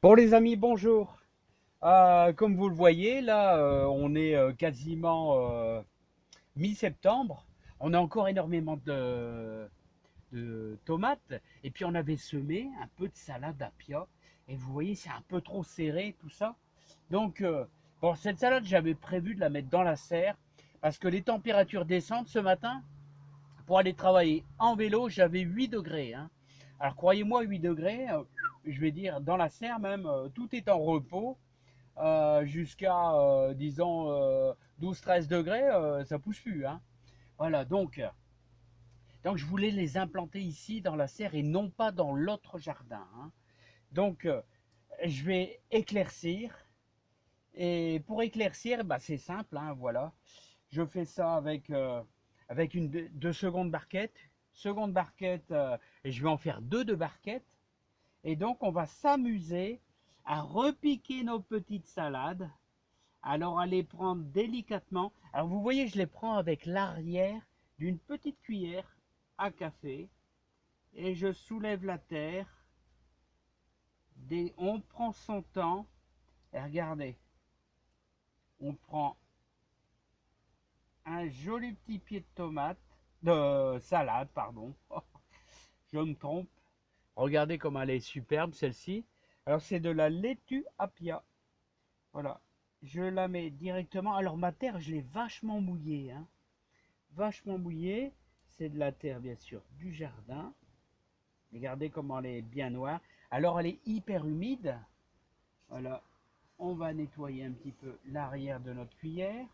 Bon les amis, bonjour. Comme vous le voyez, là, on est quasiment mi-septembre. On a encore énormément de tomates. Et puis on avait semé un peu de salade apia. Et vous voyez, c'est un peu trop serré tout ça. Donc, bon, cette salade, j'avais prévu de la mettre dans la serre parce que les températures descendent ce matin. Pour aller travailler en vélo, j'avais 8 degrés, hein. Alors croyez-moi, 8 degrés, je vais dire, dans la serre même, tout est en repos. Jusqu'à, disons, 12-13 degrés, ça pousse plus, hein. Voilà, donc je voulais les implanter ici dans la serre et non pas dans l'autre jardin, hein. Donc, je vais éclaircir. Et pour éclaircir, bah, c'est simple, hein, voilà. Je fais ça avec une deux secondes barquette. Seconde barquette, et je vais en faire deux de barquette. Et donc, on va s'amuser à repiquer nos petites salades. Alors, à les prendre délicatement. Alors, vous voyez, je les prends avec l'arrière d'une petite cuillère à café. Et je soulève la terre. On prend son temps. Et regardez, on prend un joli petit pied de tomate, de salade, pardon. Je me trompe. Regardez comme elle est superbe celle-ci. Alors c'est de la laitue Appia. Voilà. Je la mets directement. Alors ma terre, je l'ai vachement mouillée, hein. Vachement mouillée. C'est de la terre, bien sûr, du jardin. Regardez comment elle est bien noire. Alors elle est hyper humide. Voilà. On va nettoyer un petit peu l'arrière de notre cuillère.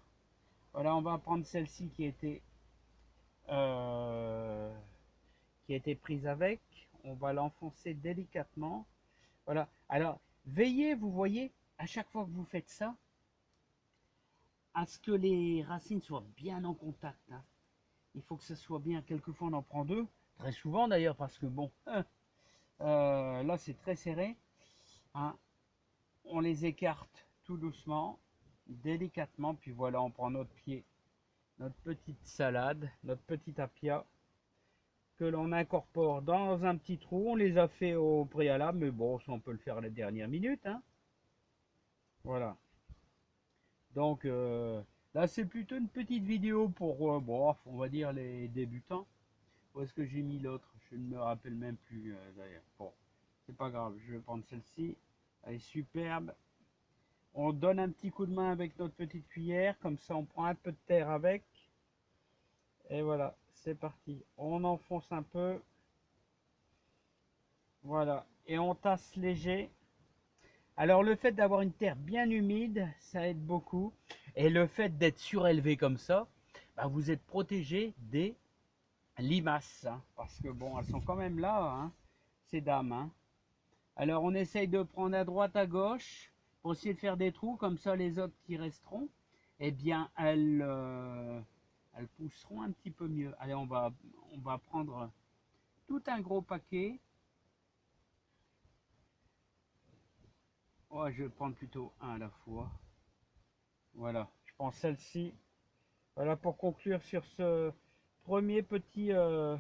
Voilà, on va prendre celle-ci euh, qui a été prise avec. On va l'enfoncer délicatement. Voilà. Alors, veillez, vous voyez, à chaque fois que vous faites ça, à ce que les racines soient bien en contact, hein. Il faut que ça soit bien. Quelquefois, on en prend deux. Très souvent d'ailleurs, parce que bon, là, c'est très serré, hein. On les écarte tout doucement, délicatement. Puis voilà, on prend notre pied, notre petite salade, notre petit apia que l'on incorpore dans un petit trou. On les a fait au préalable, mais bon, ça on peut le faire à la dernière minute, hein. Voilà. Donc là, c'est plutôt une petite vidéo pour, bon, on va dire les débutants. Où est-ce que j'ai mis l'autre? Je ne me rappelle même plus d'ailleurs. Bon, c'est pas grave, je vais prendre celle-ci. Elle est superbe. On donne un petit coup de main avec notre petite cuillère, comme ça on prend un peu de terre avec. Et voilà, c'est parti. On enfonce un peu. Voilà. Et on tasse léger. Alors le fait d'avoir une terre bien humide, ça aide beaucoup. Et le fait d'être surélevé comme ça, bah, vous êtes protégé des limaces, hein, parce que bon, elles sont quand même là, hein, ces dames, hein. Alors on essaye de prendre à droite, à gauche, pour essayer de faire des trous, comme ça les autres qui resteront, eh bien elles pousseront un petit peu mieux. Allez, on va prendre tout un gros paquet. Oh, je vais prendre plutôt un à la fois. Voilà, je prends celle-ci. Voilà pour conclure sur ce premier petit euh,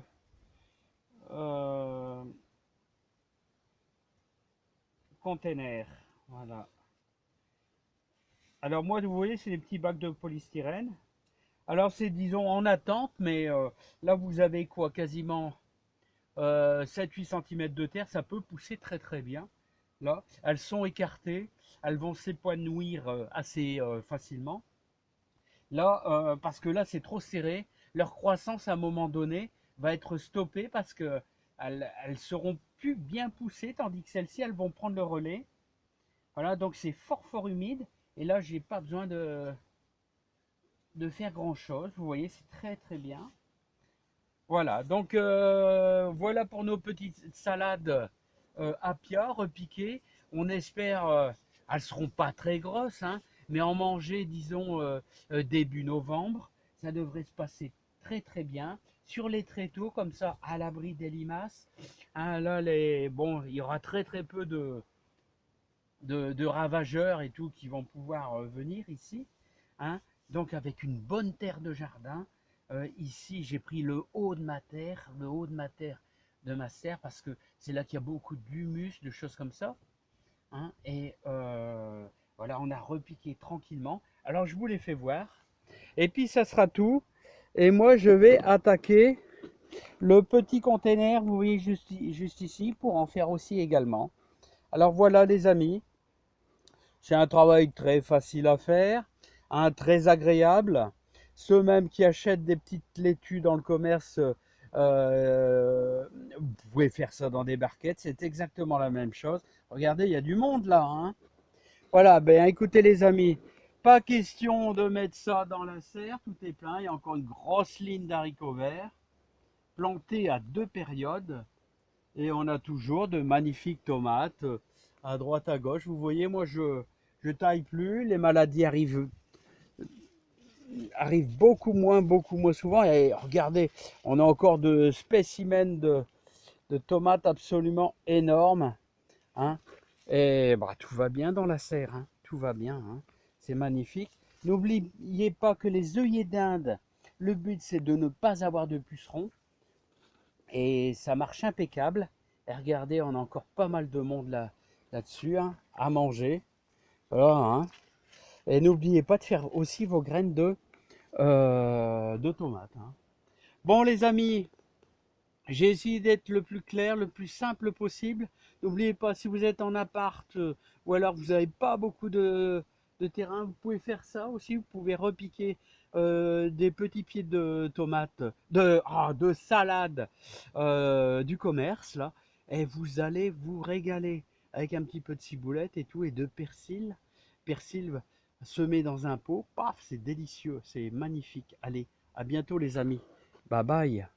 container. Voilà. Alors moi, vous voyez, c'est des petits bacs de polystyrène. Alors c'est, disons, en attente, mais là, vous avez quoi? Quasiment 7-8 cm de terre. Ça peut pousser très très bien. Là, elles sont écartées. Elles vont s'épanouir assez facilement. Là, parce que là, c'est trop serré. Leur croissance, à un moment donné, va être stoppée parce que elles seront plus bien poussées, tandis que celles-ci, elles vont prendre le relais. Voilà, donc c'est fort fort humide. Et là, j'ai pas besoin de faire grand chose. Vous voyez, c'est très très bien. Voilà, donc voilà pour nos petites salades apia repiquées. On espère, elles seront pas très grosses, hein, mais en manger, disons, début novembre, ça devrait se passer très très bien. Sur les tréteaux, comme ça, à l'abri des limaces. Hein, là, bon, il y aura très très peu de ravageurs et tout qui vont pouvoir venir ici, hein. Donc avec une bonne terre de jardin, ici j'ai pris le haut de ma terre, de ma serre, parce que c'est là qu'il y a beaucoup d'humus, de choses comme ça. hein, et voilà, on a repiqué tranquillement. Alors je vous les fais voir. Et puis ça sera tout. Et moi je vais attaquer le petit container, vous voyez juste ici, pour en faire aussi également. Alors voilà les amis, c'est un travail très facile à faire, hein, très agréable. Ceux même qui achètent des petites laitues dans le commerce, vous pouvez faire ça dans des barquettes, c'est exactement la même chose. Regardez, il y a du monde là, hein. Voilà, ben écoutez les amis, pas question de mettre ça dans la serre, tout est plein, il y a encore une grosse ligne d'haricots verts, plantés à 2 périodes, et on a toujours de magnifiques tomates à droite à gauche. Vous voyez, moi je taille plus, les maladies arrivent beaucoup moins souvent. Et regardez, on a encore de spécimens de tomates absolument énormes, hein. Et bah, tout va bien dans la serre, hein. Tout va bien, hein. C'est magnifique. N'oubliez pas que les œillets d'Inde, le but c'est de ne pas avoir de pucerons. Et ça marche impeccable. Et regardez, on a encore pas mal de monde là-dessus, hein, à manger. Voilà, hein. Et n'oubliez pas de faire aussi vos graines de tomates, hein. Bon les amis, j'ai essayé d'être le plus clair, le plus simple possible. N'oubliez pas, si vous êtes en appart ou alors vous n'avez pas beaucoup de terrain, vous pouvez faire ça aussi. Vous pouvez repiquer des petits pieds de tomates, de salade du commerce, là. Et vous allez vous régaler avec un petit peu de ciboulette et tout, et de persil. Persil semé dans un pot, paf, c'est délicieux, c'est magnifique. Allez, à bientôt les amis. Bye bye.